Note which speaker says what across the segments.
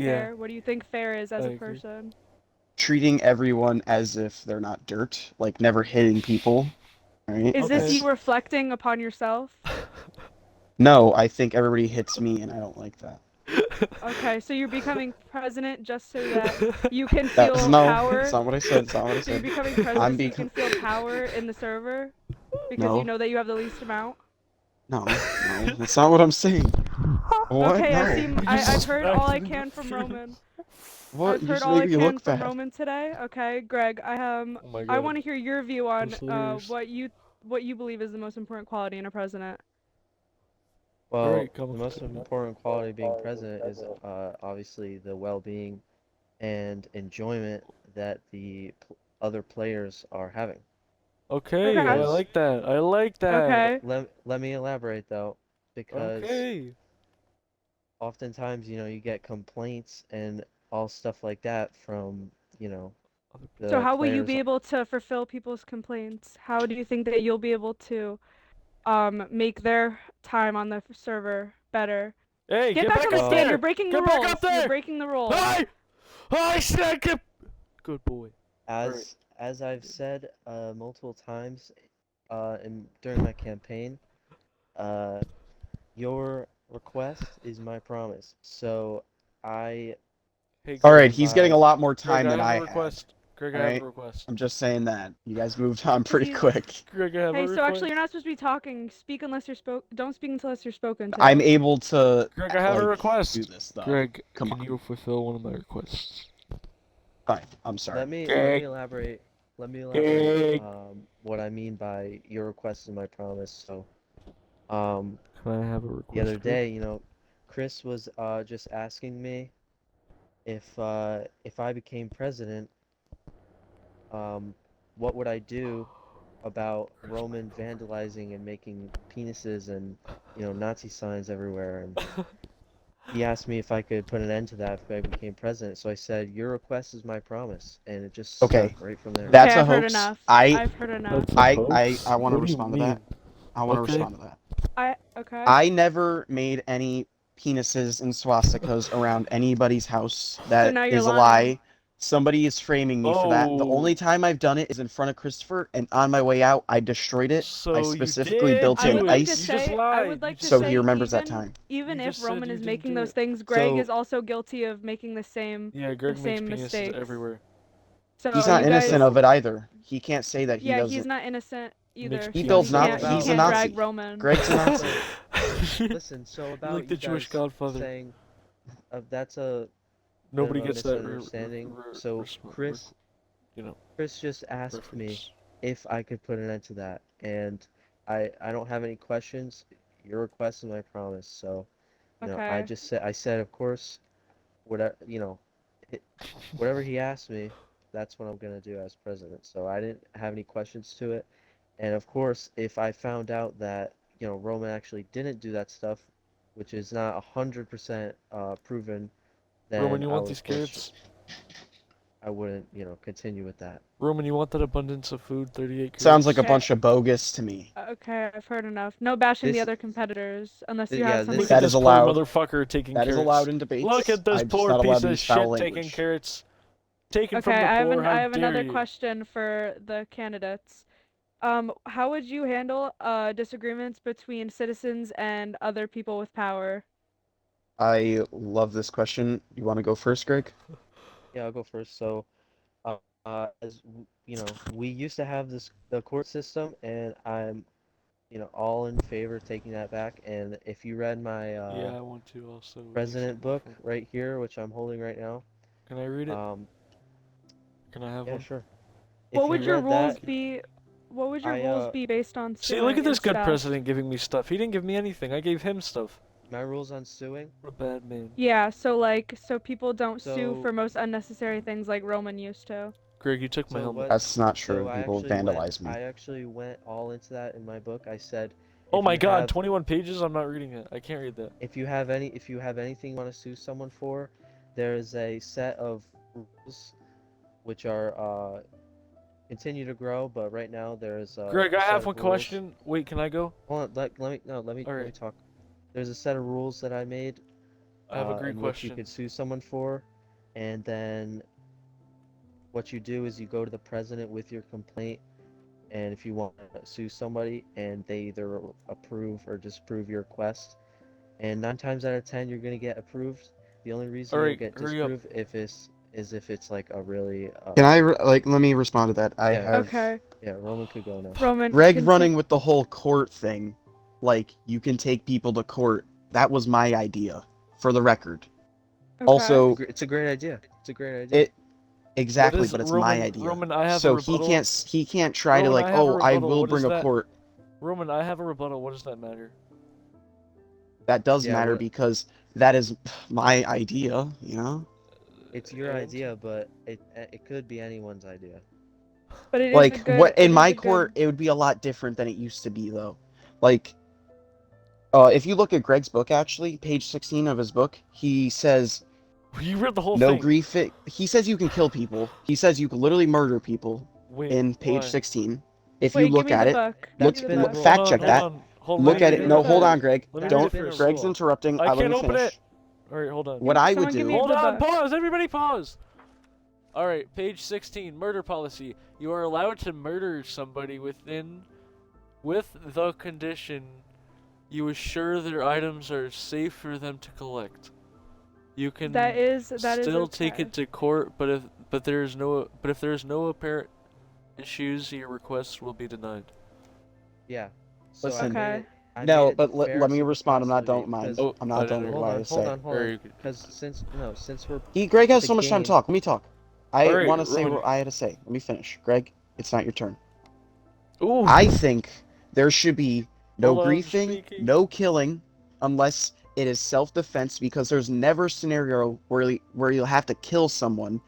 Speaker 1: Yeah,
Speaker 2: fair? What do you think fair is as
Speaker 1: I
Speaker 2: a
Speaker 1: agree.
Speaker 2: person?
Speaker 3: Treating everyone as if they're not dirt, like never hitting people, right?
Speaker 2: Is this
Speaker 1: Okay.
Speaker 2: you reflecting upon yourself?
Speaker 3: No, I think everybody hits me, and I don't like that.
Speaker 2: Okay, so you're becoming president just so that you can
Speaker 3: That's
Speaker 2: feel
Speaker 3: no, that's
Speaker 2: power.
Speaker 3: not what I said. It's not what I
Speaker 2: So you're
Speaker 3: said.
Speaker 2: becoming
Speaker 3: I'm
Speaker 2: president so you can
Speaker 3: become
Speaker 2: feel power in the server because you
Speaker 3: no,
Speaker 2: know that you have the least amount.
Speaker 3: no. That's not what I'm saying. What?
Speaker 2: Okay,
Speaker 3: No.
Speaker 1: You
Speaker 2: I've
Speaker 1: just
Speaker 2: heard all
Speaker 1: smacked
Speaker 2: I
Speaker 1: him in the
Speaker 2: can from
Speaker 1: face.
Speaker 2: Roman.
Speaker 3: What?
Speaker 2: I've
Speaker 3: You
Speaker 2: heard
Speaker 3: just
Speaker 2: all
Speaker 3: made
Speaker 2: I
Speaker 3: me
Speaker 2: can
Speaker 3: look
Speaker 2: from
Speaker 3: bad.
Speaker 2: Roman today. Okay, Greg,
Speaker 1: Oh my
Speaker 2: I
Speaker 1: god,
Speaker 2: want to hear your view on
Speaker 1: that's hilarious.
Speaker 2: what you believe is the most important quality in a president.
Speaker 4: Well,
Speaker 1: Alright, come
Speaker 4: the
Speaker 1: on.
Speaker 4: most important quality of being president is obviously the well-being and enjoyment that the other players are having.
Speaker 1: Okay, I
Speaker 2: Okay.
Speaker 4: Because
Speaker 1: like that. I like that.
Speaker 2: Okay.
Speaker 4: let me elaborate though, because
Speaker 1: Okay.
Speaker 4: oftentimes, you get complaints and all stuff like that from,
Speaker 1: Other people.
Speaker 2: So
Speaker 4: the
Speaker 2: how will you
Speaker 4: players.
Speaker 2: be able to fulfill people's complaints? How do you think that you'll be able to make their time on the server better?
Speaker 1: Hey,
Speaker 2: Get
Speaker 1: get
Speaker 2: back
Speaker 1: back
Speaker 2: on the
Speaker 1: up
Speaker 4: Well,
Speaker 2: stand. You're
Speaker 1: there!
Speaker 2: breaking the
Speaker 1: Get back up
Speaker 2: rules. You're
Speaker 1: there!
Speaker 2: breaking the rules.
Speaker 1: Hi! Hi, snack it! Good boy. Alright.
Speaker 4: as I've said multiple times during my campaign, uh, your request is my promise. So I
Speaker 1: Hey,
Speaker 3: All
Speaker 1: Greg.
Speaker 3: right,
Speaker 4: stand
Speaker 3: he's getting a
Speaker 4: by.
Speaker 3: lot more
Speaker 1: Greg,
Speaker 3: time
Speaker 1: I
Speaker 3: than
Speaker 1: have a
Speaker 3: I have.
Speaker 1: request. Greg,
Speaker 3: All
Speaker 1: I have a
Speaker 3: right,
Speaker 1: request.
Speaker 3: I'm just saying that you guys moved on
Speaker 2: Cause
Speaker 3: pretty
Speaker 2: he's
Speaker 3: quick.
Speaker 1: Greg, I have a
Speaker 2: Hey, so actually
Speaker 1: request.
Speaker 2: you're not supposed to be talking. Speak unless you're don't speak unless you're spoken
Speaker 3: I'm
Speaker 2: to.
Speaker 3: able to
Speaker 1: Greg, I have a
Speaker 3: like do
Speaker 1: request.
Speaker 3: this though.
Speaker 1: Greg,
Speaker 3: Come
Speaker 1: can
Speaker 3: on,
Speaker 1: you fulfill one of my requests?
Speaker 3: fine. I'm sorry.
Speaker 4: Let me
Speaker 1: Greg.
Speaker 4: elaborate. Let me elaborate.
Speaker 1: Greg.
Speaker 4: What I mean by your request is my promise. So, um,
Speaker 1: Can I have a
Speaker 4: the other
Speaker 1: request, Greg?
Speaker 4: day, Chris was just asking me if I became president, um, what would I do about
Speaker 1: Where's my
Speaker 4: Roman
Speaker 1: poker?
Speaker 4: vandalizing and making penises and Nazi signs everywhere? And he asked me if I could put an end to that if I became president. So I said, "Your request is my promise," and it just stuck
Speaker 3: Okay,
Speaker 4: right from there.
Speaker 2: Okay,
Speaker 3: that's a
Speaker 2: I've heard
Speaker 3: hoax.
Speaker 2: enough.
Speaker 3: I
Speaker 2: I've heard enough.
Speaker 1: That's a
Speaker 3: I I
Speaker 1: hoax?
Speaker 3: I want to
Speaker 1: What do you
Speaker 3: respond to that.
Speaker 1: mean?
Speaker 3: I want to
Speaker 1: Okay.
Speaker 3: respond to that.
Speaker 2: Okay.
Speaker 3: I never made any penises and swastikas around anybody's house.
Speaker 2: So
Speaker 3: That
Speaker 2: now you're
Speaker 3: is a
Speaker 2: lying.
Speaker 3: lie. Somebody is framing me for that. The
Speaker 1: Oh,
Speaker 3: only time I've done it is in front of Christopher, and on my way out, I destroyed it. I
Speaker 1: so you
Speaker 3: specifically
Speaker 1: did
Speaker 3: built
Speaker 2: I
Speaker 3: in
Speaker 1: do
Speaker 2: would
Speaker 1: it.
Speaker 2: like to
Speaker 1: You
Speaker 3: ice,
Speaker 1: just
Speaker 2: say, I would
Speaker 1: lied. You
Speaker 2: like to
Speaker 1: just
Speaker 3: so he
Speaker 1: said
Speaker 2: say,
Speaker 3: remembers that time.
Speaker 2: even
Speaker 1: you
Speaker 2: if
Speaker 1: just said
Speaker 2: Roman
Speaker 1: you
Speaker 2: is
Speaker 1: didn't
Speaker 2: making
Speaker 1: do
Speaker 2: those
Speaker 1: it.
Speaker 2: things, Greg
Speaker 3: So
Speaker 2: is also guilty of making
Speaker 1: Yeah,
Speaker 2: the
Speaker 1: Greg makes
Speaker 2: same
Speaker 1: penises
Speaker 2: mistakes.
Speaker 1: everywhere.
Speaker 2: So
Speaker 3: he's
Speaker 2: you
Speaker 3: not innocent
Speaker 2: guys,
Speaker 3: of it either. He can't say that he
Speaker 2: yeah, he's
Speaker 3: doesn't.
Speaker 2: not innocent
Speaker 1: He makes
Speaker 2: either.
Speaker 3: He
Speaker 2: So
Speaker 3: builds
Speaker 1: penises
Speaker 4: So
Speaker 3: not.
Speaker 2: he
Speaker 4: about
Speaker 3: He's a
Speaker 2: can't
Speaker 4: so
Speaker 2: drag
Speaker 3: Nazi.
Speaker 2: Roman.
Speaker 3: Greg's a Nazi.
Speaker 4: so listen. So
Speaker 1: You're
Speaker 4: about
Speaker 1: like the
Speaker 4: you
Speaker 1: Jewish
Speaker 4: guys
Speaker 1: Godfather.
Speaker 4: saying that's a bit of
Speaker 1: Nobody
Speaker 4: a
Speaker 1: gets that
Speaker 4: misunderstanding. So
Speaker 1: you know,
Speaker 4: Chris just asked me
Speaker 1: reference.
Speaker 4: if I could put an end to that, and I don't have any questions. Your request is my promise. So,
Speaker 2: Okay.
Speaker 4: I said, of course, whatever, it, whatever he asked me, that's what I'm gonna do as president. So I didn't have any questions to it. And of course, if I found out that, Roman actually didn't do that stuff, which is not 100% proven,
Speaker 1: Roman,
Speaker 4: then
Speaker 1: you
Speaker 4: I
Speaker 1: want
Speaker 4: would,
Speaker 1: these
Speaker 4: of course,
Speaker 1: carrots?
Speaker 4: I wouldn't, continue with that.
Speaker 1: Roman, you want that abundance of food? 38
Speaker 3: Sounds like
Speaker 1: carrots?
Speaker 3: a
Speaker 2: Okay.
Speaker 3: bunch of bogus to me.
Speaker 2: Okay, I've heard enough. No bashing the
Speaker 4: This,
Speaker 2: other competitors unless you have
Speaker 4: yeah,
Speaker 2: something
Speaker 1: Look
Speaker 4: this
Speaker 1: at
Speaker 3: That
Speaker 2: to.
Speaker 3: is
Speaker 1: this poor
Speaker 3: allowed.
Speaker 1: motherfucker taking
Speaker 3: That is
Speaker 1: carrots.
Speaker 3: allowed in
Speaker 1: Look
Speaker 3: debates.
Speaker 1: at this
Speaker 3: I'm just
Speaker 1: poor
Speaker 3: not
Speaker 1: piece
Speaker 3: allowed to
Speaker 1: of
Speaker 3: use foul
Speaker 1: shit taking
Speaker 3: language.
Speaker 1: carrots. Taken from
Speaker 2: Okay,
Speaker 1: the poor,
Speaker 2: I
Speaker 1: how
Speaker 2: have
Speaker 1: dare
Speaker 2: another
Speaker 1: you?
Speaker 2: question for the candidates. How would you handle disagreements between citizens and other people with power?
Speaker 3: I love this question. You want to go first, Greg?
Speaker 4: Yeah, I'll go first. So, we used to have the court system, and I'm, all in favor of taking that back. And if you read my
Speaker 1: Yeah, I want to also use
Speaker 4: president
Speaker 1: my
Speaker 4: book
Speaker 1: phone.
Speaker 4: right here, which I'm holding right now,
Speaker 1: Can I read it?
Speaker 4: um,
Speaker 1: Can I have
Speaker 4: yeah,
Speaker 1: one?
Speaker 4: sure.
Speaker 2: What
Speaker 4: If you
Speaker 2: would your
Speaker 4: read
Speaker 2: rules
Speaker 4: that,
Speaker 1: Thank you.
Speaker 2: be? What would your
Speaker 4: I
Speaker 2: rules be based on
Speaker 1: See, look at
Speaker 2: suing
Speaker 1: this
Speaker 2: and
Speaker 1: good
Speaker 2: stuff?
Speaker 1: president giving me stuff. He didn't give me anything. I gave him stuff.
Speaker 4: my rules on suing.
Speaker 1: What a bad man.
Speaker 2: Yeah, so like, so people don't sue
Speaker 4: So,
Speaker 2: for most unnecessary things like Roman used to.
Speaker 1: Greg, you took my
Speaker 4: so
Speaker 1: helmet.
Speaker 4: what?
Speaker 3: That's not
Speaker 4: So
Speaker 3: true. People vandalize me.
Speaker 4: I actually went all into that in my book. I said,
Speaker 1: Oh
Speaker 4: if
Speaker 1: my
Speaker 4: you
Speaker 1: god,
Speaker 4: have
Speaker 1: 21 pages? I'm not reading it. I can't read that.
Speaker 4: if you have anything you want to sue someone for, there is a set of rules which are continue to grow, but right now there is
Speaker 1: Greg,
Speaker 4: a
Speaker 1: I
Speaker 4: set
Speaker 1: have
Speaker 4: of
Speaker 1: one
Speaker 4: rules.
Speaker 1: question. Wait, can I go?
Speaker 4: Hold on, let me no, let me
Speaker 1: Alright.
Speaker 4: talk. There's a set of rules that I made
Speaker 1: I have a great
Speaker 4: in which you
Speaker 1: question.
Speaker 4: could sue someone for, and then what you do is you go to the president with your complaint, and if you want to sue somebody, and they either approve or disapprove your request, and 9 times out of 10 you're gonna get approved. The only reason you'll
Speaker 1: Alright,
Speaker 4: get
Speaker 1: hurry up.
Speaker 4: disapproved is if it's like a really
Speaker 3: Can I let me respond to that? I
Speaker 4: Yeah.
Speaker 3: have
Speaker 2: Okay.
Speaker 4: yeah, Roman could go now.
Speaker 2: Roman,
Speaker 3: Greg
Speaker 2: continue.
Speaker 3: running with the whole court thing. Like, you can take people to court. That was my idea, for the record.
Speaker 2: Okay.
Speaker 3: Also,
Speaker 4: It's a great idea. It's a great idea.
Speaker 3: exactly,
Speaker 1: is
Speaker 3: but it's my
Speaker 1: Roman?
Speaker 3: idea.
Speaker 1: Roman, I have a
Speaker 3: So
Speaker 1: rebuttal.
Speaker 3: he can't try to
Speaker 1: Roman,
Speaker 3: like,
Speaker 1: I have a
Speaker 3: oh, I
Speaker 1: rebuttal.
Speaker 3: will
Speaker 1: What is
Speaker 3: bring a
Speaker 1: that?
Speaker 3: court.
Speaker 1: Roman, I have a rebuttal. What does that matter?
Speaker 3: That does
Speaker 4: Yeah,
Speaker 3: matter
Speaker 4: what
Speaker 3: because that is my idea, you know?
Speaker 4: it's your
Speaker 1: And?
Speaker 4: idea, but it could be anyone's idea.
Speaker 2: But it is a
Speaker 3: Like,
Speaker 2: good.
Speaker 3: what in
Speaker 2: It is
Speaker 3: my
Speaker 2: a
Speaker 3: court,
Speaker 2: good.
Speaker 3: it would be a lot different than it used to be, though. Like, if you look at Greg's book, actually, page 16 of his book, he says,
Speaker 1: You read the whole
Speaker 3: no
Speaker 1: thing.
Speaker 3: grief. He says you can kill people. He says you can literally murder people
Speaker 1: Wait,
Speaker 3: in page
Speaker 1: why?
Speaker 3: 16. If you
Speaker 2: Wait, give
Speaker 3: look
Speaker 2: me
Speaker 3: at
Speaker 2: the
Speaker 3: it,
Speaker 2: book. Give
Speaker 3: look,
Speaker 2: me the
Speaker 4: been a
Speaker 2: book.
Speaker 4: rule.
Speaker 3: fact check
Speaker 4: Hold
Speaker 3: that.
Speaker 4: on.
Speaker 1: Hold on.
Speaker 3: Look
Speaker 1: Let
Speaker 3: at
Speaker 1: me
Speaker 3: it.
Speaker 2: Give me
Speaker 3: No,
Speaker 2: the
Speaker 1: finish.
Speaker 3: hold
Speaker 2: book.
Speaker 3: on, Greg.
Speaker 1: Let me
Speaker 4: That's
Speaker 3: Don't.
Speaker 4: been a
Speaker 1: finish.
Speaker 3: Greg's
Speaker 4: rule.
Speaker 3: interrupting.
Speaker 1: I
Speaker 3: Let
Speaker 1: can't
Speaker 3: me
Speaker 1: open it.
Speaker 3: finish.
Speaker 1: All right, hold on.
Speaker 3: What I would
Speaker 2: Someone give
Speaker 3: do.
Speaker 2: me
Speaker 1: Hold
Speaker 2: the
Speaker 1: on,
Speaker 2: book.
Speaker 1: pause. Everybody pause. All right, page 16, murder policy. You are allowed to murder somebody with the condition you assure their items are safe for them to collect. You can
Speaker 2: That is
Speaker 1: still
Speaker 2: okay.
Speaker 1: take it to court, but if there is no apparent issues, your request will be denied.
Speaker 4: Yeah. So
Speaker 3: Listen.
Speaker 2: Okay.
Speaker 4: I
Speaker 3: No,
Speaker 4: made it
Speaker 3: but
Speaker 4: the
Speaker 3: let me
Speaker 4: fairest
Speaker 3: respond. I'm not
Speaker 4: possibility
Speaker 3: done with mine.
Speaker 4: because
Speaker 1: Oh,
Speaker 3: I'm
Speaker 1: I
Speaker 3: not done
Speaker 1: didn't.
Speaker 3: with what I
Speaker 4: hold
Speaker 3: say.
Speaker 4: on,
Speaker 1: Very good.
Speaker 4: because since we're
Speaker 3: Greg has
Speaker 4: the
Speaker 3: so much time to
Speaker 4: game,
Speaker 3: talk. Let me talk. I
Speaker 1: All right,
Speaker 3: want to say
Speaker 1: Roman.
Speaker 3: what I had to say. Let me finish. Greg, it's not your turn.
Speaker 1: Ooh.
Speaker 3: I think there should be no
Speaker 1: Hold on, I'm
Speaker 3: griefing,
Speaker 1: speaking.
Speaker 3: no killing, unless it is self-defense, because there's never a scenario where you'll have to kill someone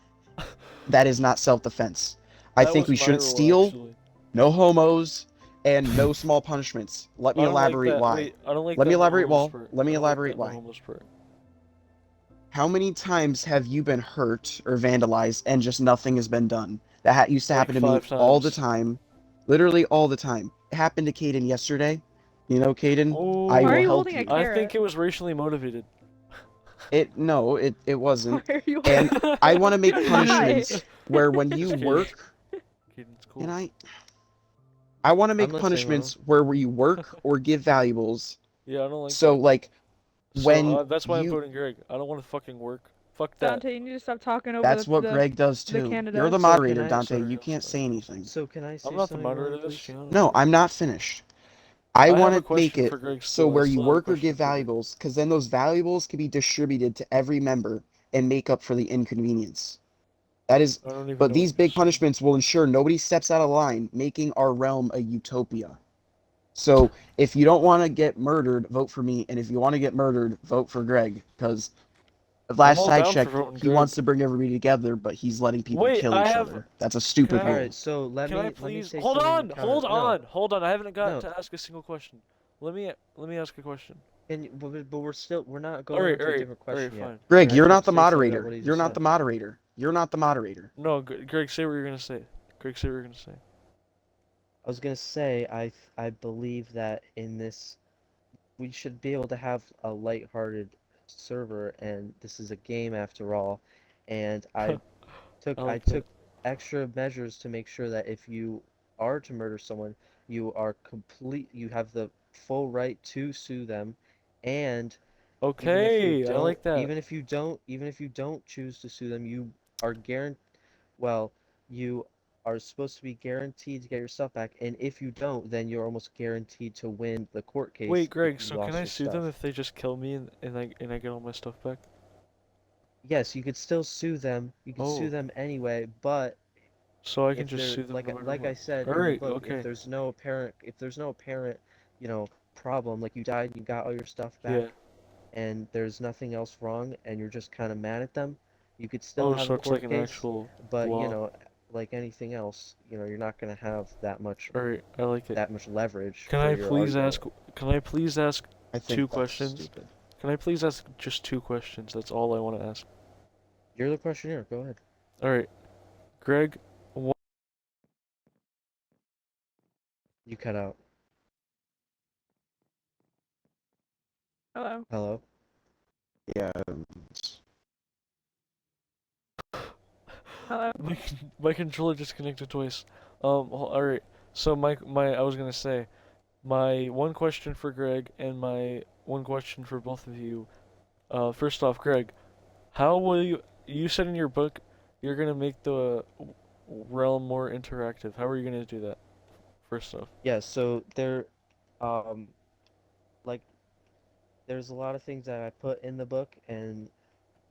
Speaker 3: that is not self-defense. I
Speaker 1: That
Speaker 3: think
Speaker 1: was
Speaker 3: we
Speaker 1: my
Speaker 3: shouldn't
Speaker 1: rule,
Speaker 3: steal,
Speaker 1: actually.
Speaker 3: no homos, and no small punishments. Let me
Speaker 1: I don't like
Speaker 3: elaborate
Speaker 1: that.
Speaker 3: why.
Speaker 1: Wait, I don't like
Speaker 3: Let
Speaker 1: that
Speaker 3: me
Speaker 1: in the
Speaker 3: elaborate
Speaker 1: homeless
Speaker 3: why.
Speaker 1: part.
Speaker 3: Let me
Speaker 1: I don't like
Speaker 3: elaborate
Speaker 1: that in the
Speaker 3: why.
Speaker 1: homeless part.
Speaker 3: How many times have you been hurt or vandalized and just nothing has been done? That used to
Speaker 1: Like
Speaker 3: happen to me
Speaker 1: 5
Speaker 3: all the
Speaker 1: times.
Speaker 3: time. Literally all the time. It happened to Caden yesterday. You know, Caden, I
Speaker 1: Oh,
Speaker 2: Why are
Speaker 3: will
Speaker 2: you
Speaker 3: help
Speaker 2: holding a
Speaker 3: you.
Speaker 1: I
Speaker 2: carrot?
Speaker 1: think it was racially motivated.
Speaker 3: No, it
Speaker 2: Why
Speaker 3: wasn't.
Speaker 2: are you?
Speaker 3: And I want to make
Speaker 2: Why?
Speaker 3: punishments where when you
Speaker 1: Just kidding.
Speaker 3: work,
Speaker 1: Caden's cool.
Speaker 3: and I want to
Speaker 4: I'm
Speaker 3: make
Speaker 4: listening, Roman.
Speaker 3: punishments where you work or give valuables.
Speaker 1: Yeah, I don't like
Speaker 3: So
Speaker 1: that.
Speaker 3: like
Speaker 1: So
Speaker 3: when
Speaker 1: that's why I'm
Speaker 3: you
Speaker 1: voting Greg. I don't want to fucking work. Fuck that.
Speaker 2: Dante, you need to stop talking over
Speaker 3: that's what Greg does
Speaker 2: the
Speaker 3: too. You're the
Speaker 2: candidates.
Speaker 4: So can
Speaker 3: moderator,
Speaker 4: I?
Speaker 3: Dante.
Speaker 1: Sorry,
Speaker 3: You
Speaker 1: I'm
Speaker 3: can't
Speaker 1: sorry.
Speaker 3: say
Speaker 1: I'm sorry.
Speaker 3: anything.
Speaker 4: So can I
Speaker 1: I'm
Speaker 4: say
Speaker 1: not the
Speaker 4: something, Roman,
Speaker 1: moderator. That's
Speaker 4: please?
Speaker 1: Gianna.
Speaker 3: No, I'm not finished. I
Speaker 1: I have
Speaker 3: want
Speaker 1: a
Speaker 3: to make
Speaker 1: question
Speaker 3: it
Speaker 1: for Greg
Speaker 3: so
Speaker 1: still. I
Speaker 3: where you
Speaker 1: still have a
Speaker 3: work or
Speaker 1: question
Speaker 3: give
Speaker 1: for Greg.
Speaker 3: valuables, because then those valuables can be distributed to every member and make up for the inconvenience. That is,
Speaker 1: I don't even
Speaker 3: but
Speaker 1: know what
Speaker 3: these
Speaker 1: you're
Speaker 3: big
Speaker 1: saying.
Speaker 3: punishments will ensure nobody steps out of line, making our realm a utopia. So if you don't want to get murdered, vote for me, and if you want to get murdered, vote for Greg, because
Speaker 1: I'm
Speaker 3: last
Speaker 1: all
Speaker 3: I
Speaker 1: down for
Speaker 3: checked,
Speaker 1: voting
Speaker 3: he
Speaker 1: Greg.
Speaker 3: wants to bring everybody together, but he's letting people
Speaker 1: Wait,
Speaker 3: kill
Speaker 1: I
Speaker 3: each
Speaker 1: have.
Speaker 3: other. That's a
Speaker 1: Can
Speaker 3: stupid
Speaker 1: I?
Speaker 4: All
Speaker 3: rule.
Speaker 4: right, so
Speaker 1: Can I
Speaker 4: let me
Speaker 1: please
Speaker 4: say
Speaker 1: hold
Speaker 4: something
Speaker 1: on?
Speaker 4: to counter.
Speaker 1: Hold on. Hold on. I haven't got
Speaker 4: No,
Speaker 1: to ask a single question. Let me ask a question.
Speaker 4: but we're not
Speaker 1: All
Speaker 4: going
Speaker 1: right,
Speaker 4: on
Speaker 1: all
Speaker 4: to a
Speaker 1: right,
Speaker 4: different
Speaker 1: all right,
Speaker 4: question yet.
Speaker 1: fine.
Speaker 3: Greg,
Speaker 4: Can I
Speaker 3: you're not
Speaker 4: just
Speaker 3: the
Speaker 4: say something about
Speaker 3: moderator.
Speaker 4: what he
Speaker 3: You're
Speaker 4: just
Speaker 3: not
Speaker 4: said?
Speaker 3: the moderator. You're not the moderator.
Speaker 1: No, Greg, say what you're gonna say. Greg, say what you're gonna say.
Speaker 4: I was gonna say I believe that in this we should be able to have a lighthearted server, and this is a game after all. And I
Speaker 1: I
Speaker 4: I
Speaker 1: like that.
Speaker 4: took extra measures to make sure that if you are to murder someone, you have the full right to sue them, and
Speaker 1: Okay, I like that.
Speaker 4: even if you don't choose to sue them, you are well, you are supposed to be guaranteed to get your stuff back, and if you don't, then you're almost guaranteed to win the court
Speaker 1: Wait,
Speaker 4: case if
Speaker 1: Greg,
Speaker 4: you
Speaker 1: so can
Speaker 4: lost
Speaker 1: I
Speaker 4: your
Speaker 1: sue them
Speaker 4: stuff.
Speaker 1: if they just kill me and I get all my stuff back?
Speaker 4: Yes, you could still sue them. You could sue
Speaker 1: Oh,
Speaker 4: them anyway, but
Speaker 1: so I can
Speaker 4: if
Speaker 1: just
Speaker 4: there
Speaker 1: sue them no matter
Speaker 4: like I
Speaker 1: what.
Speaker 4: said
Speaker 1: All
Speaker 4: in the
Speaker 1: right,
Speaker 4: book,
Speaker 1: okay.
Speaker 4: if there's no apparent, problem, like you died, you got all your stuff
Speaker 1: Yeah.
Speaker 4: back, and there's nothing else wrong, and you're just kind of mad at them, you could still
Speaker 1: Oh,
Speaker 4: have a
Speaker 1: so it's like
Speaker 4: court
Speaker 1: an
Speaker 4: case,
Speaker 1: actual
Speaker 4: but
Speaker 1: law.
Speaker 4: like anything else, you're not gonna have
Speaker 1: All right, I like it.
Speaker 4: that much leverage
Speaker 1: Can
Speaker 4: for
Speaker 1: I
Speaker 4: your
Speaker 1: please
Speaker 4: argument.
Speaker 1: ask? Can I please ask
Speaker 3: I think
Speaker 1: two
Speaker 3: that's
Speaker 1: questions?
Speaker 3: stupid.
Speaker 1: Can I please ask just two questions? That's all I want to ask.
Speaker 4: You're the questionnaire. Go ahead.
Speaker 1: All right, Greg. What?
Speaker 4: You cut out.
Speaker 2: Hello.
Speaker 4: Hello.
Speaker 3: Yeah.
Speaker 2: Hello.
Speaker 1: My controller disconnected twice. All right. So I was gonna say, my one question for Greg and my one question for both of you. First off, Greg, how will you said in your book you're gonna make the realm more interactive. How are you gonna do that? First off.
Speaker 4: Yeah, so um, like, there's a lot of things that I put in the book, and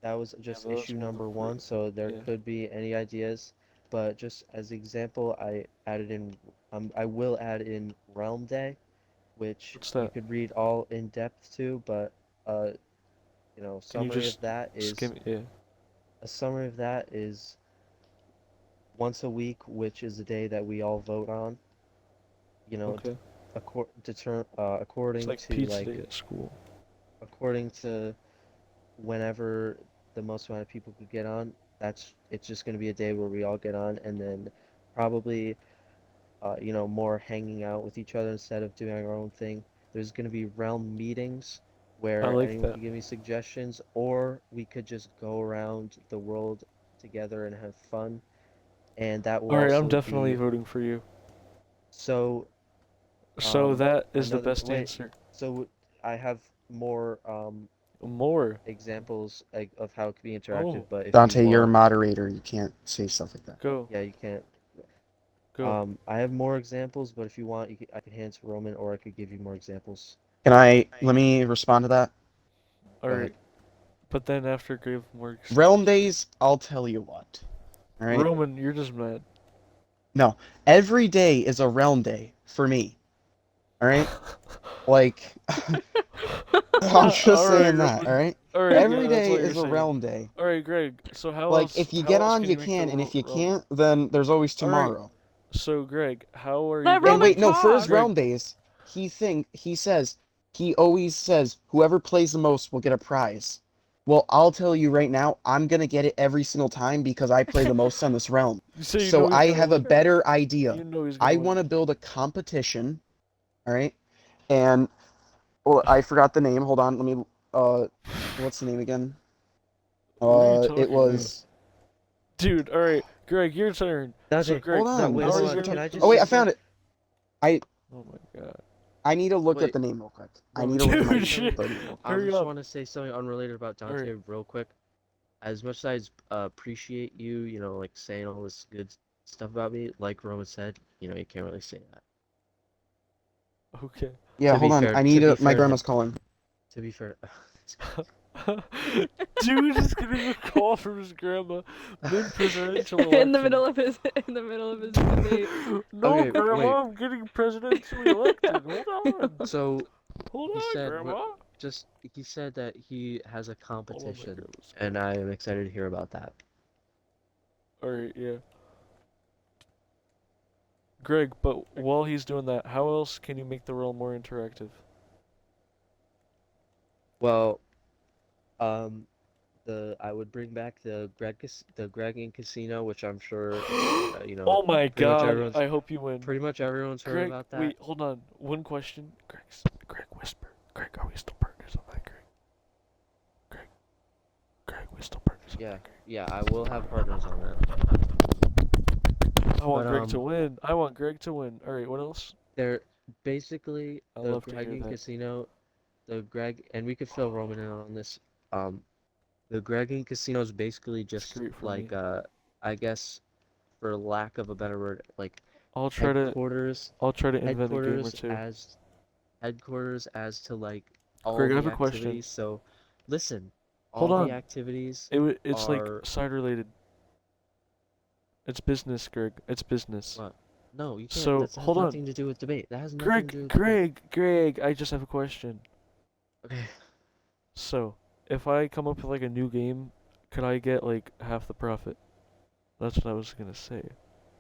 Speaker 4: that was
Speaker 1: Yeah,
Speaker 4: just
Speaker 1: but that's
Speaker 4: issue
Speaker 1: one of
Speaker 4: number
Speaker 1: the
Speaker 4: one, so there
Speaker 1: yeah.
Speaker 4: could be any ideas. But just as example, I will add in Realm Day, which
Speaker 1: What's
Speaker 4: you
Speaker 1: that?
Speaker 4: could read all in depth to, but uh,
Speaker 1: Can you
Speaker 4: summary of
Speaker 1: just
Speaker 4: that is
Speaker 1: skim it? Yeah.
Speaker 4: a summary of that is once a week, which is the day that we all vote on, you know,
Speaker 1: Okay. It's
Speaker 4: according
Speaker 1: like
Speaker 4: to
Speaker 1: pizza day at school.
Speaker 4: according to whenever the most amount of people could get on. It's just going to be a day where we all get on, and then probably more hanging out with each other instead of doing our own thing. There's going to be realm meetings
Speaker 1: I
Speaker 4: where
Speaker 1: like
Speaker 4: anyone
Speaker 1: that.
Speaker 4: can give me suggestions, or we could just go around the world together and have fun. And that will
Speaker 1: All right, I'm
Speaker 4: also
Speaker 1: definitely
Speaker 4: be
Speaker 1: voting for you.
Speaker 4: so.
Speaker 1: So that is the
Speaker 4: Another
Speaker 1: best
Speaker 4: wait.
Speaker 1: answer.
Speaker 4: So I have more
Speaker 1: More.
Speaker 4: examples of how it could be interactive,
Speaker 1: Oh,
Speaker 4: but if you
Speaker 3: Dante, you're a
Speaker 4: want,
Speaker 3: moderator. You can't say stuff like that.
Speaker 1: go,
Speaker 4: yeah, you can't.
Speaker 1: go.
Speaker 4: I have more examples, but if you want, I could hand to Roman, or I could give you more examples.
Speaker 3: Let me respond to that?
Speaker 1: All
Speaker 3: Go
Speaker 1: right,
Speaker 3: ahead.
Speaker 1: but then after Grave works,
Speaker 3: Realm days, I'll tell you what. All right?
Speaker 1: Roman, you're just mad.
Speaker 3: No, every day is a realm day for me. All right? Like, I'm just
Speaker 1: All right,
Speaker 3: saying that, all
Speaker 1: Roman.
Speaker 3: right?
Speaker 1: All right, yeah,
Speaker 3: Every
Speaker 1: that's
Speaker 3: day
Speaker 1: what you're
Speaker 3: is a
Speaker 1: saying.
Speaker 3: realm day.
Speaker 1: All right, Greg. So
Speaker 3: Like, if you
Speaker 1: how
Speaker 3: get
Speaker 1: else
Speaker 3: on,
Speaker 1: can
Speaker 3: you
Speaker 1: you make the
Speaker 3: can, and if you
Speaker 1: realm?
Speaker 3: can't, then there's always
Speaker 1: All right.
Speaker 3: tomorrow.
Speaker 1: So Greg, how are you
Speaker 2: Let
Speaker 1: gonna?
Speaker 3: And
Speaker 2: Roman
Speaker 3: wait, no, for his
Speaker 2: talk.
Speaker 1: Greg,
Speaker 3: realm days, he always says, whoever plays the most will get a prize. Well, I'll tell you right now, I'm gonna get it every single time because I play the most on this realm.
Speaker 1: so you
Speaker 3: So
Speaker 1: know he's
Speaker 3: I
Speaker 1: gonna
Speaker 3: have a
Speaker 1: win.
Speaker 2: True.
Speaker 3: better idea.
Speaker 1: You know he's gonna
Speaker 3: I
Speaker 1: win.
Speaker 3: want to build a competition, all right? And well, I forgot the name. Hold on, let me. What's the name again?
Speaker 1: What are you
Speaker 3: It
Speaker 1: talking about?
Speaker 3: was.
Speaker 1: Dude, all right, Greg, your turn. So
Speaker 4: Dante,
Speaker 1: Greg,
Speaker 3: Hold
Speaker 4: no,
Speaker 3: on.
Speaker 4: wait,
Speaker 1: how
Speaker 3: This
Speaker 1: are
Speaker 4: hold
Speaker 1: you
Speaker 3: is
Speaker 4: on.
Speaker 3: your
Speaker 1: gonna
Speaker 4: Can
Speaker 3: turn.
Speaker 4: I
Speaker 1: make the
Speaker 3: Oh
Speaker 4: just
Speaker 3: wait,
Speaker 4: say
Speaker 3: I
Speaker 1: realm?
Speaker 3: found
Speaker 4: something?
Speaker 3: it. I
Speaker 1: Oh my god.
Speaker 3: I need to look at
Speaker 4: Wait,
Speaker 3: the name real quick. I
Speaker 4: Roman,
Speaker 3: need to
Speaker 4: can
Speaker 3: look
Speaker 4: I
Speaker 3: at my
Speaker 4: say
Speaker 1: Dude,
Speaker 3: game
Speaker 4: something?
Speaker 1: shit.
Speaker 3: authority real
Speaker 4: I
Speaker 3: quick.
Speaker 1: Hurry
Speaker 4: just
Speaker 1: up.
Speaker 4: want to say something unrelated about
Speaker 1: All right.
Speaker 4: Dante real quick. As much as I appreciate you, like saying all this good stuff about me, like Roman said, you can't really say that.
Speaker 1: Okay.
Speaker 3: Yeah, hold on. I need
Speaker 4: To be
Speaker 3: to. My
Speaker 4: fair to him,
Speaker 3: grandma's calling.
Speaker 4: to be fair,
Speaker 1: Dude is getting a call from his grandma mid-presidential
Speaker 2: in the
Speaker 1: election.
Speaker 2: middle of his debate.
Speaker 1: No,
Speaker 4: okay, wait.
Speaker 1: Grandma, I'm getting presidentially elected. Hold on.
Speaker 4: So
Speaker 1: Hold
Speaker 4: he
Speaker 1: on,
Speaker 4: said,
Speaker 1: Grandma.
Speaker 4: he said that he has a
Speaker 1: Hold on, my
Speaker 4: competition,
Speaker 1: grandma's
Speaker 4: and
Speaker 1: calling.
Speaker 4: I am excited to hear about that.
Speaker 1: Alright, yeah. Greg, but while he's doing that, how else can you make the role more interactive?
Speaker 4: Well, um, I would bring back the Greggian Casino, which I'm sure,
Speaker 1: Oh my
Speaker 4: pretty much
Speaker 1: god,
Speaker 4: everyone's
Speaker 1: I hope you win.
Speaker 4: pretty much everyone's heard
Speaker 1: Greg,
Speaker 4: about that.
Speaker 1: wait, hold on. One question. Greg, whisper. Greg, are we still partners on that, Greg? Greg, we still partners on
Speaker 4: Yeah,
Speaker 1: that, Greg?
Speaker 4: yeah, I will have partners on that.
Speaker 1: I want
Speaker 4: But
Speaker 1: Greg to win. I want Greg to win. Alright, what else?
Speaker 4: they're basically
Speaker 1: I
Speaker 4: the
Speaker 1: love to hear
Speaker 4: Greggian
Speaker 1: that.
Speaker 4: Casino, and we could fill Roman in on this. Um, the Greggian Casino is basically
Speaker 1: It's
Speaker 4: just
Speaker 1: great for me.
Speaker 4: like I guess for lack of a better word, like
Speaker 1: I'll try to
Speaker 4: headquarters,
Speaker 1: I'll try to invent a game or
Speaker 4: headquarters
Speaker 1: two.
Speaker 4: as headquarters as to like all
Speaker 1: Greg, I have
Speaker 4: the
Speaker 1: a question.
Speaker 4: activities. So, listen,
Speaker 1: Hold
Speaker 4: all the
Speaker 1: on.
Speaker 4: activities
Speaker 1: It's like
Speaker 4: are
Speaker 1: side related. It's business, Greg. It's business.
Speaker 4: what? No, you can't.
Speaker 1: So,
Speaker 4: That has
Speaker 1: hold on.
Speaker 4: nothing to do with debate. That has nothing to do with debate.
Speaker 1: Greg, I just have a question.
Speaker 4: Okay.
Speaker 1: So, if I come up with like a new game, could I get like half the profit? That's what I was gonna say.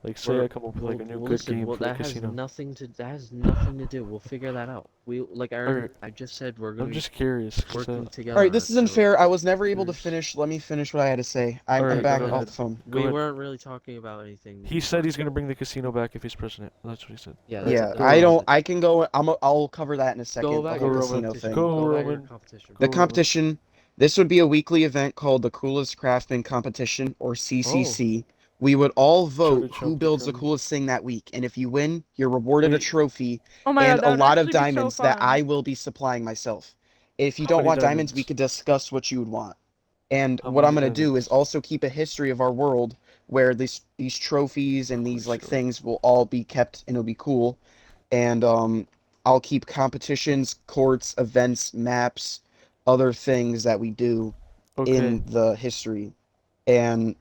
Speaker 1: Like, say I come up with like a new good
Speaker 4: Listen.
Speaker 1: game
Speaker 4: Well,
Speaker 1: for the casino.
Speaker 4: that has nothing to do. We'll figure that out.
Speaker 1: Alright,
Speaker 4: I just said we're gonna
Speaker 1: I'm
Speaker 4: be
Speaker 1: just curious, cause
Speaker 4: working
Speaker 3: All
Speaker 4: together
Speaker 3: right,
Speaker 4: on
Speaker 3: this
Speaker 4: it.
Speaker 3: isn't
Speaker 4: So
Speaker 3: fair. I was never able to
Speaker 4: there's
Speaker 3: finish. Let me finish what I had to say. I'm
Speaker 1: alright,
Speaker 3: back
Speaker 1: go
Speaker 4: go
Speaker 3: off
Speaker 1: ahead.
Speaker 3: the
Speaker 4: ahead.
Speaker 3: phone.
Speaker 1: Go
Speaker 4: We
Speaker 1: ahead.
Speaker 4: weren't really talking about anything
Speaker 1: He said he's
Speaker 4: important.
Speaker 1: gonna bring the casino back if he's president. That's what he said.
Speaker 4: Yeah,
Speaker 1: Alright,
Speaker 3: Yeah,
Speaker 4: that's
Speaker 1: go
Speaker 3: I
Speaker 4: what he
Speaker 1: Roman.
Speaker 3: don't.
Speaker 4: said.
Speaker 3: I can go. I'll cover that in a
Speaker 4: Go
Speaker 3: second. The
Speaker 4: about
Speaker 1: Go
Speaker 3: whole
Speaker 4: your
Speaker 1: Roman.
Speaker 3: casino
Speaker 4: competition.
Speaker 3: thing.
Speaker 1: Go
Speaker 4: Go about your
Speaker 1: Roman.
Speaker 4: competition.
Speaker 3: The
Speaker 1: Go Roman.
Speaker 3: competition. This would be a weekly event called the Coolest Craftsman Competition, or CCC. We would all vote who
Speaker 1: jump the
Speaker 3: builds the
Speaker 1: gun.
Speaker 3: coolest thing that week, and if you win, you're rewarded a
Speaker 1: Wait.
Speaker 3: trophy
Speaker 2: Oh my
Speaker 3: and
Speaker 2: god,
Speaker 3: a
Speaker 2: that would
Speaker 3: lot of
Speaker 2: actually be so
Speaker 3: diamonds that
Speaker 2: fun.
Speaker 3: I will be supplying myself. If you
Speaker 1: How
Speaker 3: don't
Speaker 1: many
Speaker 3: want diamonds, we
Speaker 1: diamonds?
Speaker 3: could discuss what you would want. And
Speaker 1: How
Speaker 3: what I'm
Speaker 1: many
Speaker 3: going to do is
Speaker 1: diamonds?
Speaker 3: also keep a history of our world where these trophies and
Speaker 1: Holy
Speaker 3: these like
Speaker 1: shit.
Speaker 3: things will all be kept and it'll be cool. And I'll keep competitions, courts, events, maps, other things that we do
Speaker 1: Okay.
Speaker 3: in the history. And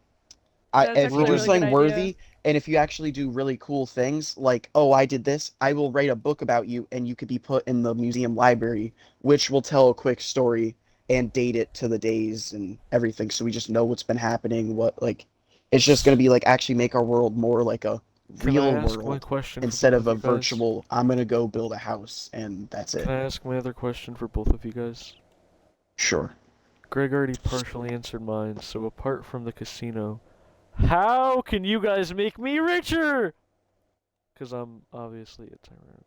Speaker 2: That's
Speaker 3: if you
Speaker 2: actually a
Speaker 3: do
Speaker 1: Roman.
Speaker 2: really good
Speaker 3: something
Speaker 2: idea.
Speaker 3: worthy, and if you actually do really cool things, like, oh, I did this, I will write a book about you, and you could be put in the museum library, which will tell a quick story and date it to the days and everything. So we just know what's been happening, what, like, it's just going to be like actually make our world more like a
Speaker 1: Can I
Speaker 3: real
Speaker 1: ask my
Speaker 3: world
Speaker 1: question for
Speaker 3: instead
Speaker 1: both
Speaker 3: of
Speaker 1: of
Speaker 3: a
Speaker 1: you guys?
Speaker 3: virtual, I'm going to go build a house, and that's
Speaker 1: Can
Speaker 3: it.
Speaker 1: I ask my other question for both of you guys?
Speaker 3: Sure.
Speaker 1: Greg already partially answered mine, so apart from the casino, how can you guys make me richer? Because I'm obviously a tyrant.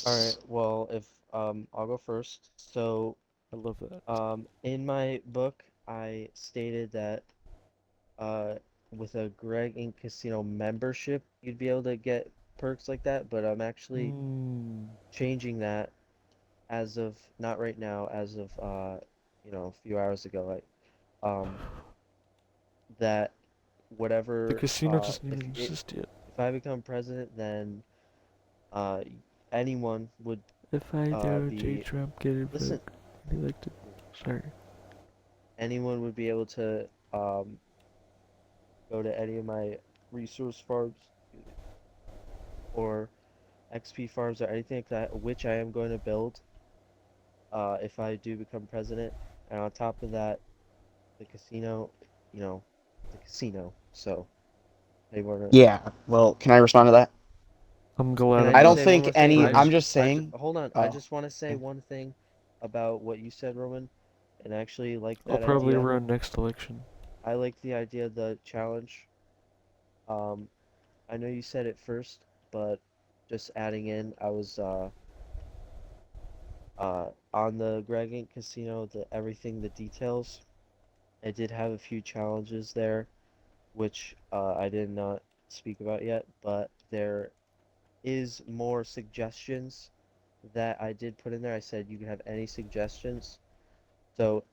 Speaker 4: All right.
Speaker 3: Yes.
Speaker 4: Well, if I'll go first. So
Speaker 1: I love that.
Speaker 4: in my book, I stated that uh, with a Greg in Casino membership, you'd be able to get perks like that. But I'm actually
Speaker 1: Mm.
Speaker 4: changing that as of not right now, as of a few hours ago. Like that
Speaker 1: The
Speaker 4: whatever
Speaker 1: casino doesn't even exist yet.
Speaker 4: if I become president, then uh anyone would
Speaker 1: If I do, J.
Speaker 4: be
Speaker 1: Trump get a
Speaker 4: listen.
Speaker 1: vote elected. Sorry.
Speaker 4: Anyone would be able to go to any of my resource farms or XP farms or anything like that, which I am going to build if I do become president. And on top of that, the casino, you know, the casino. So they want to.
Speaker 3: Yeah. Well, can I respond to that?
Speaker 1: I'm glad
Speaker 4: Can I
Speaker 1: I'm
Speaker 3: I
Speaker 4: just
Speaker 1: not
Speaker 3: don't
Speaker 4: say one
Speaker 3: think
Speaker 4: more thing?
Speaker 3: any, I'm
Speaker 1: president.
Speaker 3: just saying,
Speaker 4: Hold on. I
Speaker 3: oh,
Speaker 4: just want to say
Speaker 3: okay.
Speaker 4: one thing about what you said, Roman, and I actually like
Speaker 1: I'll
Speaker 4: that
Speaker 1: probably
Speaker 4: idea.
Speaker 1: run next election.
Speaker 4: I like the idea of the challenge. Um, I know you said it first, but just adding in, I was on the Greg Inc. Casino, the everything, the details. I did have a few challenges there, which I did not speak about yet, but there is more suggestions that I did put in there. I said you can have any suggestions. So,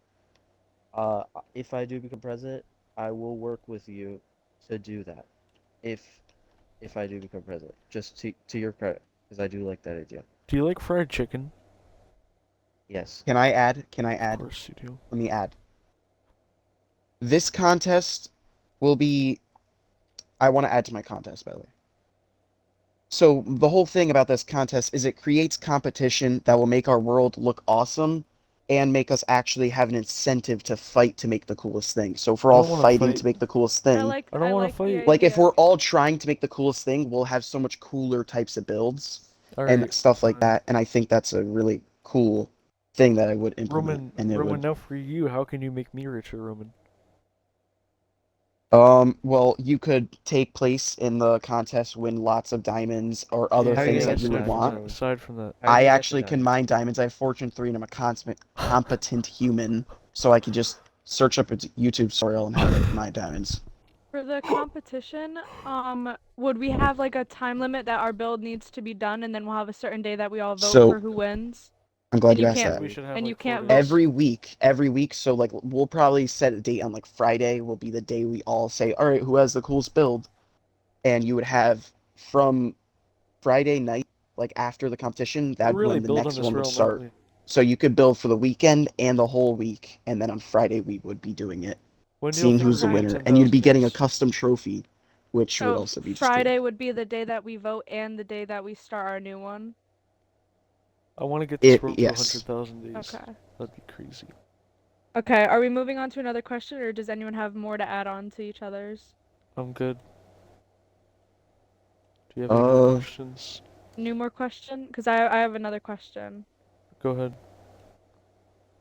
Speaker 4: if I do become president, I will work with you to do that. If if I do become president, just to your credit, because I do like that idea.
Speaker 1: Do you like fried chicken?
Speaker 4: Yes.
Speaker 3: Can I add? Can I
Speaker 1: Of
Speaker 3: add?
Speaker 1: course you do.
Speaker 3: Let me add. This contest will be. I want to add to my contest, by the way. So, the whole thing about this contest is it creates competition that will make our world look awesome and make us actually have an incentive to fight to make the coolest thing. So, if we're
Speaker 1: I
Speaker 3: all
Speaker 1: don't want to
Speaker 3: fighting
Speaker 1: fight.
Speaker 3: to make the coolest
Speaker 2: I
Speaker 3: thing,
Speaker 2: like
Speaker 1: I don't
Speaker 2: I
Speaker 1: want to
Speaker 2: like the
Speaker 1: fight.
Speaker 3: like if
Speaker 2: idea.
Speaker 3: we're all trying to make the coolest thing, we'll have so much cooler types of builds and
Speaker 1: Alright,
Speaker 3: stuff like
Speaker 1: fine.
Speaker 3: that. And I think that's a really cool thing that I would implement.
Speaker 1: Roman,
Speaker 3: And it
Speaker 1: Roman,
Speaker 3: would
Speaker 1: now for you, how can you make me richer, Roman?
Speaker 3: Well, you could take place in the contest, win lots of diamonds or other
Speaker 4: How are you
Speaker 3: things
Speaker 4: gonna
Speaker 1: Okay,
Speaker 3: that
Speaker 4: get the
Speaker 3: you would
Speaker 1: aside from
Speaker 4: diamonds,
Speaker 3: want.
Speaker 1: that,
Speaker 4: Roman?
Speaker 1: aside from that.
Speaker 4: How are you
Speaker 3: I
Speaker 4: gonna get the
Speaker 3: actually can
Speaker 4: diamonds?
Speaker 3: mine diamonds. I have Fortune 3 and I'm a competent human, so I could just search up a YouTube tutorial and how to mine diamonds.
Speaker 2: For the competition, would we have like a time limit that our build needs to be done, and then we'll have a certain day that we all vote
Speaker 3: So
Speaker 2: for who wins?
Speaker 3: I'm glad
Speaker 2: And
Speaker 3: you
Speaker 2: you
Speaker 3: asked
Speaker 1: I
Speaker 2: can't
Speaker 1: think
Speaker 3: that.
Speaker 1: we should have
Speaker 2: and you
Speaker 1: like 4
Speaker 2: can't vote.
Speaker 1: days.
Speaker 3: Every week. So like we'll probably set a date on like Friday will be the day we all say, all right, who has the coolest build? And you would have from Friday night, like after the competition,
Speaker 1: We're
Speaker 3: that
Speaker 1: really
Speaker 3: when the
Speaker 1: building
Speaker 3: next
Speaker 1: this
Speaker 3: one would
Speaker 1: realm, aren't
Speaker 3: start.
Speaker 1: we?
Speaker 3: So you could build for the weekend and the whole week, and then on Friday we would be doing it,
Speaker 1: When do you
Speaker 3: seeing
Speaker 1: think we're
Speaker 3: who's the
Speaker 1: gonna
Speaker 2: Okay.
Speaker 1: get
Speaker 3: winner, and you'd
Speaker 1: 10,000
Speaker 3: be getting a
Speaker 1: views?
Speaker 3: custom trophy, which would
Speaker 2: So
Speaker 3: also be just cool.
Speaker 2: Friday would be the day that we vote and the day that we start our new one.
Speaker 1: I want to get this
Speaker 3: It
Speaker 1: world to
Speaker 3: yes.
Speaker 1: 100,000 views.
Speaker 2: Okay.
Speaker 1: That'd be crazy.
Speaker 2: Okay, are we moving on to another question, or does anyone have more to add on to each other's?
Speaker 1: I'm good. Do you have any more
Speaker 3: Uh,
Speaker 1: questions?
Speaker 2: New more question? Because I have another question.
Speaker 1: Go ahead.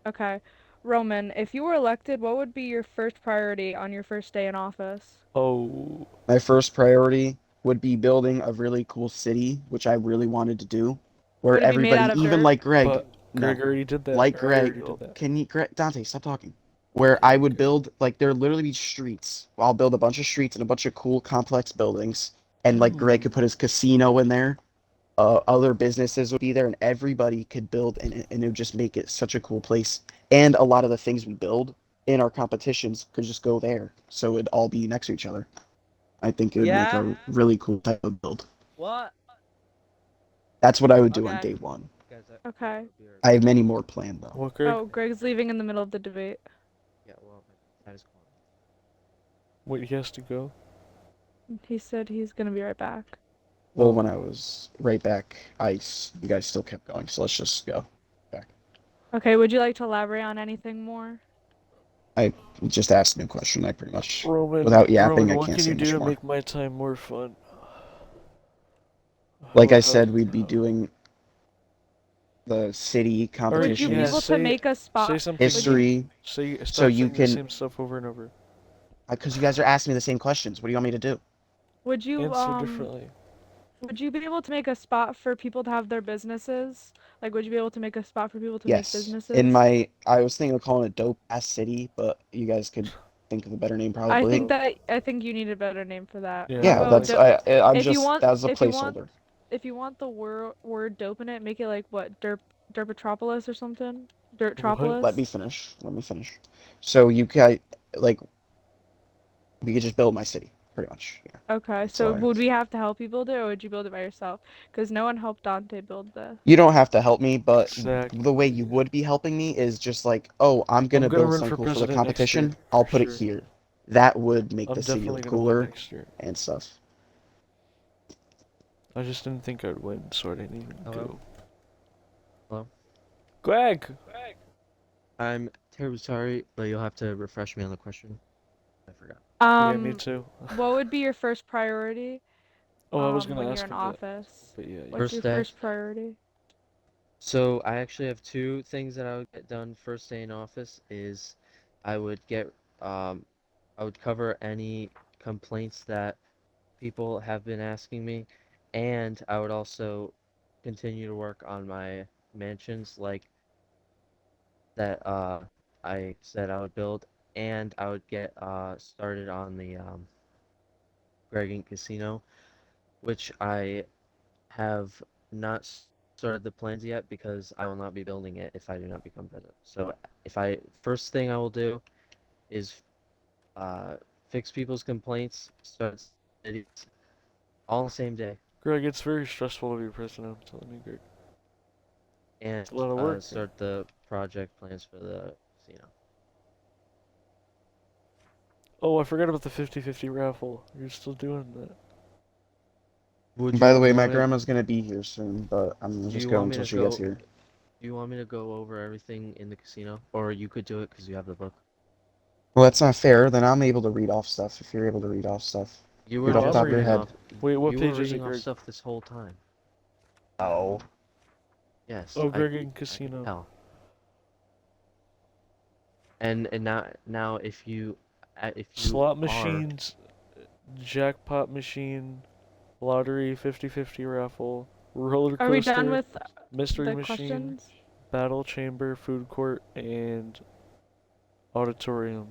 Speaker 2: Okay. Roman, if you were elected, what would be your first priority on your first day in office?
Speaker 1: Oh,
Speaker 3: my first priority would be building a really cool city, which I really wanted to do, where
Speaker 2: Would it be made out
Speaker 3: everybody,
Speaker 2: of
Speaker 3: even
Speaker 2: dirt?
Speaker 3: like Greg,
Speaker 1: but
Speaker 3: No.
Speaker 1: Greg already did that.
Speaker 3: Like
Speaker 1: or I already
Speaker 3: Greg,
Speaker 1: did that.
Speaker 3: can you, Dante, stop talking. Where
Speaker 1: Okay,
Speaker 3: I would
Speaker 1: okay.
Speaker 3: build, like, there literally be streets. I'll build a bunch of streets and a bunch of cool, complex buildings. And, like, Greg could put his casino in there. Other businesses would be there, and everybody could build in it, and it would just make it such a cool place. And a lot of the things we build in our competitions could just go there. So it'd all be next to each other. I think it would make
Speaker 4: Yeah.
Speaker 3: a really cool type of build.
Speaker 4: What?
Speaker 3: That's what I would do on
Speaker 4: Okay.
Speaker 3: day one.
Speaker 4: Guys,
Speaker 2: Okay.
Speaker 4: I'll be right
Speaker 3: I have many more planned, though.
Speaker 1: What, Greg?
Speaker 2: Oh, Greg's leaving in the middle of the debate.
Speaker 4: Yeah, well, that is calling.
Speaker 1: What, he has to go?
Speaker 2: He said he's gonna be right back.
Speaker 3: Well,
Speaker 1: Oh.
Speaker 3: when I was right back, you guys still kept going, so let's just go back.
Speaker 2: Okay, would you like to elaborate on anything more?
Speaker 3: I just asked a new question. I pretty much,
Speaker 1: Roman,
Speaker 3: without yapping,
Speaker 1: Roman,
Speaker 3: I
Speaker 1: what
Speaker 3: can't
Speaker 1: can
Speaker 3: say
Speaker 1: you do
Speaker 3: much
Speaker 1: to
Speaker 3: more.
Speaker 1: make my time more fun?
Speaker 3: Like I
Speaker 1: How-
Speaker 3: said, we'd be
Speaker 1: how-
Speaker 3: doing the city
Speaker 1: Alright,
Speaker 2: Would you be
Speaker 1: yeah,
Speaker 3: competitions,
Speaker 2: able to make a
Speaker 1: say
Speaker 2: spot?
Speaker 1: something.
Speaker 3: history,
Speaker 1: Say
Speaker 3: so
Speaker 1: stop
Speaker 3: you
Speaker 1: saying the
Speaker 3: can,
Speaker 1: same stuff over and over.
Speaker 3: because you guys are asking me the same questions. What do you want me to do?
Speaker 2: Would you
Speaker 1: Answer differently.
Speaker 2: would you be able to make a spot for people to have their businesses? Like, would you be able to make a spot for people to make
Speaker 3: Yes. In
Speaker 2: businesses?
Speaker 3: I was thinking of calling it Dope Ass City, but you guys could think of a better name
Speaker 2: I
Speaker 3: probably.
Speaker 2: think you need a better name for that.
Speaker 1: Yeah,
Speaker 2: How
Speaker 3: Yeah,
Speaker 1: I
Speaker 2: about
Speaker 1: like
Speaker 3: that's
Speaker 1: that.
Speaker 3: I'm
Speaker 2: if you
Speaker 3: just
Speaker 2: want
Speaker 3: that was a
Speaker 2: if you want
Speaker 3: placeholder.
Speaker 2: if you want the word dope in it, make it like what Derpatropolis or something.
Speaker 1: What?
Speaker 3: Let me
Speaker 2: Dirtropolis.
Speaker 3: finish. Let me finish. So you guys like we could just build my city, pretty much. Yeah,
Speaker 2: Okay,
Speaker 3: that's all
Speaker 2: so
Speaker 3: I have
Speaker 2: would
Speaker 3: to
Speaker 2: we
Speaker 3: say.
Speaker 2: have to help you build it, or would you build it by yourself? Because no one helped Dante build this.
Speaker 3: You don't have to help me, but the way you
Speaker 1: Exactly.
Speaker 3: would be helping me is just like, oh, I'm
Speaker 1: I'm
Speaker 3: gonna
Speaker 1: gonna
Speaker 3: build
Speaker 1: run
Speaker 3: something
Speaker 1: for
Speaker 3: cool for the
Speaker 1: president next year,
Speaker 3: competition. I'll
Speaker 1: for
Speaker 3: put it
Speaker 1: sure.
Speaker 3: here. That would make the
Speaker 1: I'm
Speaker 3: city
Speaker 1: definitely
Speaker 3: look
Speaker 1: gonna win
Speaker 3: cooler
Speaker 1: next year.
Speaker 3: and stuff.
Speaker 1: I just didn't think I'd win, so I didn't even
Speaker 4: Hello?
Speaker 1: go.
Speaker 4: Hello?
Speaker 1: Greg!
Speaker 4: I'm terribly sorry, but you'll have to refresh me on the question. I forgot.
Speaker 1: Yeah, me too.
Speaker 2: What would be your first priority,
Speaker 1: Oh, I was gonna
Speaker 2: when you're
Speaker 1: ask
Speaker 2: in
Speaker 1: him that,
Speaker 2: office?
Speaker 1: but yeah,
Speaker 2: What's
Speaker 4: First
Speaker 2: your
Speaker 4: day.
Speaker 2: first priority?
Speaker 4: So I actually have two things that I would get done first day in office is I would get I would cover any complaints that people have been asking me, and I would also continue to work on my mansions like that I said I would build, and I would get started on the Greggan Casino, which I have not started the plans yet because I will not be building it if I do not become president. So if I first thing I will do is uh, fix people's complaints, start cities all the same day,
Speaker 1: Greg, it's very stressful to be president, I'm telling you, Greg.
Speaker 4: and
Speaker 1: It's a lot of work.
Speaker 4: start the project plans for the casino.
Speaker 1: Oh, I forgot about the 50-50 raffle. You're still doing that.
Speaker 4: Would
Speaker 3: And by the
Speaker 4: you
Speaker 3: way, my
Speaker 4: want to?
Speaker 3: grandma's gonna be here soon, but I'm
Speaker 4: Do
Speaker 3: just
Speaker 4: you
Speaker 3: going
Speaker 4: want me
Speaker 3: until
Speaker 4: to
Speaker 3: she gets
Speaker 4: go?
Speaker 3: here.
Speaker 4: Do you want me to go over everything in the casino, or you could do it because you have the book?
Speaker 3: Well, that's not fair. Then I'm able to read off stuff if you're able to read off stuff.
Speaker 4: You were
Speaker 3: Read off
Speaker 1: No,
Speaker 3: the
Speaker 1: I'm
Speaker 4: just
Speaker 3: top of your
Speaker 1: reading.
Speaker 3: head.
Speaker 1: Wait, what
Speaker 4: you were
Speaker 1: page is it,
Speaker 4: reading off
Speaker 1: Greg?
Speaker 4: stuff this whole time.
Speaker 3: Oh.
Speaker 4: Yes,
Speaker 1: Oh,
Speaker 4: I
Speaker 1: Greg and
Speaker 4: can
Speaker 1: Casino.
Speaker 4: tell. And now if you
Speaker 1: Slot
Speaker 4: are
Speaker 1: machines, jackpot machine, lottery, 50-50 raffle, roller
Speaker 2: Are we done
Speaker 1: coaster,
Speaker 2: with
Speaker 1: mystery
Speaker 2: the
Speaker 1: machine,
Speaker 2: questions?
Speaker 1: battle chamber, food court, and auditorium.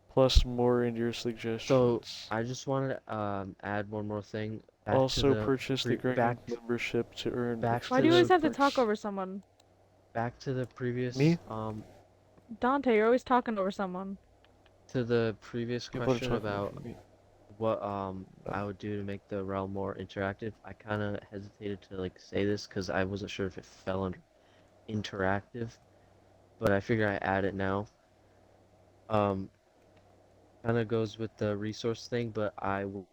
Speaker 1: Plus more in your
Speaker 4: so
Speaker 1: suggestions.
Speaker 4: I just wanted to add one more thing
Speaker 1: Also purchase the
Speaker 4: back
Speaker 1: Greg membership to earn
Speaker 4: back
Speaker 2: Why do
Speaker 4: to
Speaker 2: you always
Speaker 4: the
Speaker 1: exclusive
Speaker 2: have to talk
Speaker 1: perks.
Speaker 2: over someone?
Speaker 4: back to the
Speaker 1: Me?
Speaker 4: previous
Speaker 2: Dante, you're always talking over someone.
Speaker 1: People are
Speaker 4: question
Speaker 1: talking
Speaker 4: about
Speaker 1: over me.
Speaker 4: what
Speaker 1: No.
Speaker 4: I would do to make the realm more interactive. I kind of hesitated to like say this because I wasn't sure if it fell under interactive, but I figure I add it now. Um, kind of goes with the resource thing, but I will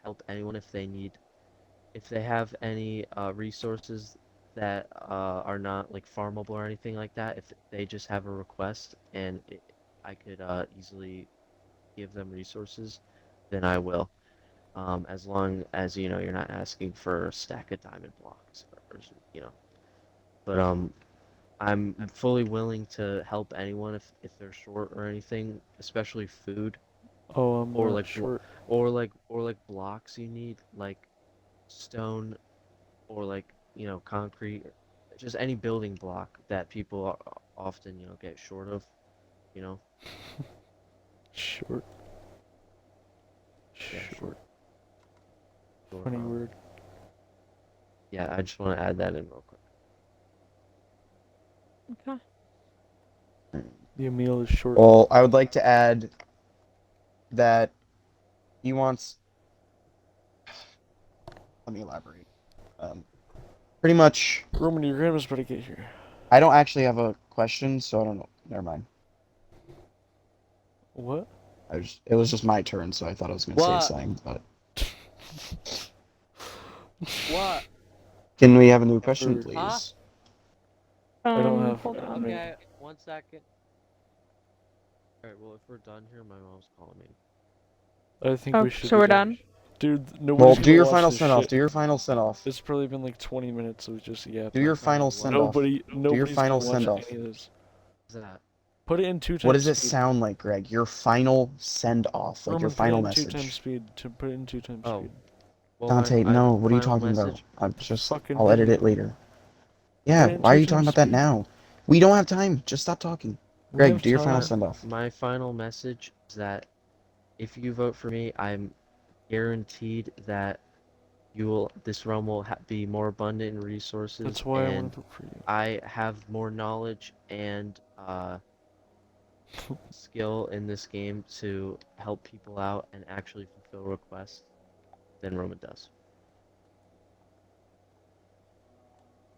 Speaker 4: help anyone if they have any resources that are not like farmable or anything like that. If they just have a request and I could easily give them resources, then I will. As long as you're not asking for a stack of diamond blocks, or, you know. But I'm fully willing to help anyone if they're short or anything, especially food
Speaker 1: Oh, I'm
Speaker 4: or
Speaker 1: not
Speaker 4: like
Speaker 1: short.
Speaker 4: blocks you need like stone or like concrete. just any building block that people often, get short of, you know.
Speaker 1: Short.
Speaker 4: Yeah,
Speaker 1: Short.
Speaker 4: short,
Speaker 1: Funny word.
Speaker 4: Yeah, I just want to add that in real quick.
Speaker 2: Okay.
Speaker 1: The Emil is short.
Speaker 3: Well, I would like to add that he wants. Let me elaborate. Pretty much,
Speaker 1: Roman, your grandma's about to get here.
Speaker 3: I don't actually have a question, so I don't know. Never mind.
Speaker 1: What?
Speaker 3: It was just my turn, so I thought I was gonna say
Speaker 1: What?
Speaker 3: something, but
Speaker 1: What?
Speaker 3: can we have a new question,
Speaker 1: Huh?
Speaker 3: please?
Speaker 1: I don't have.
Speaker 2: Hold on.
Speaker 4: Okay, 1 second. Alright, well, if we're done here, my mom's calling me.
Speaker 1: I think
Speaker 2: Oh,
Speaker 1: we should.
Speaker 2: so
Speaker 1: be
Speaker 2: we're done?
Speaker 1: Dude,
Speaker 3: Well,
Speaker 1: nobody's
Speaker 3: do
Speaker 1: gonna
Speaker 3: your
Speaker 1: watch
Speaker 3: final
Speaker 1: this
Speaker 3: send off.
Speaker 1: shit.
Speaker 3: Do your final send off.
Speaker 1: It's probably been like 20 minutes of just yapping.
Speaker 3: Do your final
Speaker 4: what?
Speaker 3: send off.
Speaker 1: Nobody's
Speaker 3: final
Speaker 1: gonna watch
Speaker 3: send-off.
Speaker 1: any of this.
Speaker 4: What's that?
Speaker 1: Put it in 2 times
Speaker 3: What does it
Speaker 1: speed.
Speaker 3: sound like, Greg? Your final send off, like
Speaker 1: Roman,
Speaker 3: your
Speaker 1: put it
Speaker 3: final
Speaker 1: in 2 times
Speaker 3: message.
Speaker 1: speed. To put it in 2 times
Speaker 4: Oh.
Speaker 1: speed.
Speaker 4: Well,
Speaker 3: Dante,
Speaker 4: my
Speaker 3: no. What are you
Speaker 4: final
Speaker 3: talking
Speaker 4: message.
Speaker 1: Fucking
Speaker 3: I'll edit
Speaker 1: video.
Speaker 3: it later.
Speaker 1: Put
Speaker 3: Yeah,
Speaker 1: it in
Speaker 3: why are
Speaker 1: 2
Speaker 3: you talking
Speaker 1: times
Speaker 3: about that
Speaker 1: speed.
Speaker 3: now? We don't have time. Just stop talking.
Speaker 1: We
Speaker 3: Greg,
Speaker 1: have
Speaker 3: do your final
Speaker 1: time.
Speaker 3: send off.
Speaker 4: My final message is that if you vote for me, I'm guaranteed that this realm will be more abundant in resources,
Speaker 1: That's why I want
Speaker 4: and
Speaker 1: to vote for you.
Speaker 4: I have more knowledge and skill in this game to help people out and actually fulfill requests than Roman does.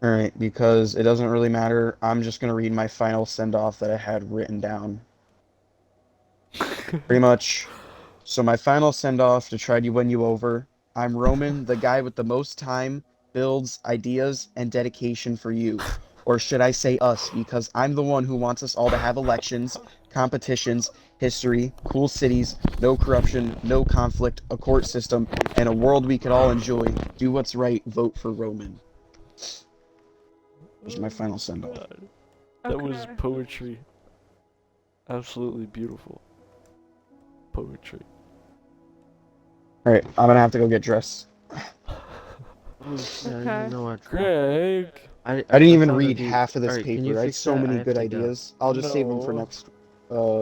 Speaker 3: Alright, because it doesn't really matter. I'm just gonna read my final send off that I had written down. Pretty much. So my final send off to try to win you over. I'm Roman, the guy with the most time, builds, ideas, and dedication for you. Or should I say us, because I'm the one who wants us all to have elections, competitions, history, cool cities, no corruption, no conflict, a court system, and a world we could all enjoy. Do what's right, vote for Roman. There's my final send off.
Speaker 1: God. That was
Speaker 2: Okay.
Speaker 1: poetry. Absolutely beautiful. Poetry.
Speaker 3: Alright, I'm gonna have to go get dressed.
Speaker 2: Okay.
Speaker 1: Greg.
Speaker 3: I didn't even
Speaker 4: thought
Speaker 3: read
Speaker 4: it'd be-
Speaker 3: half of this
Speaker 4: Alright, can you
Speaker 3: paper. I had
Speaker 4: fix
Speaker 3: so
Speaker 4: that?
Speaker 3: many
Speaker 4: have
Speaker 3: good
Speaker 4: to go.
Speaker 3: ideas. I'll just save them for
Speaker 1: No.
Speaker 3: next